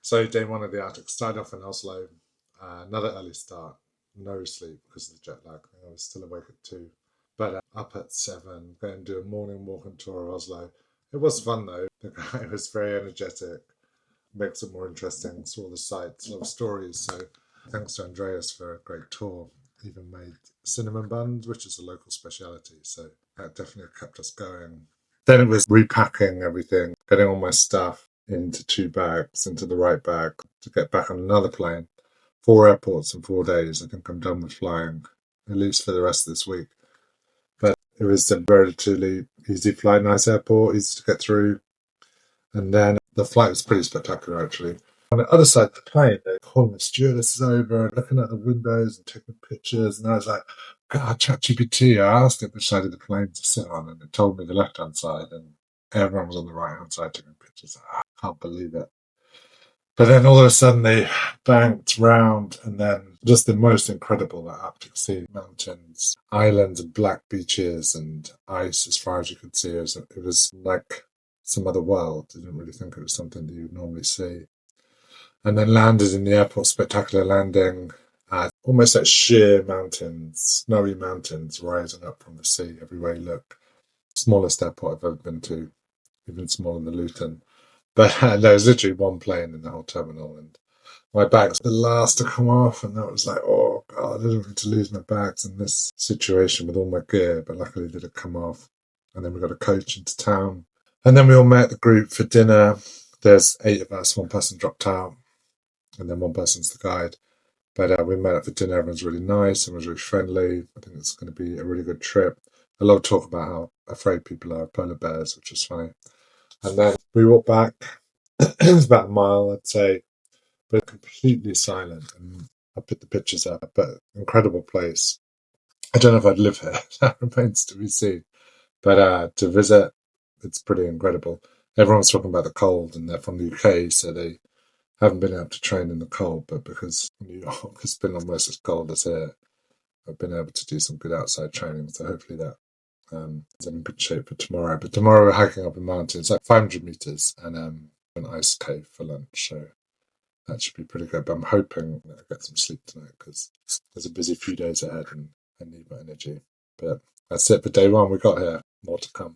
So day one of the Arctic started off in Oslo. Another early start. No sleep because of the jet lag. I was still awake at 2. But up at 7, going to do a morning walking tour of Oslo. It was fun though. The guy was very energetic, makes it more interesting, saw the sights, a lot of stories. So thanks to Andreas for a great tour. Even made cinnamon buns, which is a local speciality. So that definitely kept us going. Then it was repacking everything, getting all my stuff into 2 bags, into the right bag to get back on another plane. 4 airports in 4 days. I think I'm done with flying, at least for the rest of this week. But it was a relatively easy flight, nice airport, easy to get through. And then the flight was pretty spectacular, actually. On the other side of the plane, they're calling the stewardesses over, looking at the windows and taking pictures. And I was like, God, ChatGPT. I asked it which side of the plane to sit on, and it told me the left hand side, and everyone was on the right hand side taking pictures. I can't believe it. But then all of a sudden they banked round, and then just the most incredible Arctic Sea mountains, islands and black beaches and ice as far as you could see. It was like some other world. I didn't really think it was something that you would normally see. And then landed in the airport, spectacular landing at almost like sheer mountains, snowy mountains rising up from the sea everywhere you look. Smallest airport I've ever been to, even smaller than Luton. But there was literally one plane in the whole terminal, and my bags were the last to come off, and that was like, oh God, I didn't want to lose my bags in this situation with all my gear, but luckily they did come off. And then we got a coach into town. And then we all met the group for dinner. There's 8 of us, one person dropped out, and then one person's the guide. But we met up for dinner. Everyone's really nice. Everyone's really friendly. I think it's going to be a really good trip. A lot of talk about how afraid people are of polar bears, which is funny. And then we walked back. It was about a mile, I'd say, but completely silent. And I put the pictures up, but incredible place. I don't know if I'd live here. That remains to be seen. But to visit, it's pretty incredible. Everyone's talking about the cold, and they're from the UK, so they haven't been able to train in the cold. But because New York has been almost as cold as here, I've been able to do some good outside training. So hopefully that is in good shape for tomorrow. But tomorrow we're hiking up a mountain. It's like 500 meters, and an ice cave for lunch. So that should be pretty good. But I'm hoping that I get some sleep tonight because there's a busy few days ahead and I need my energy. But that's it for day one. We got here. More to come.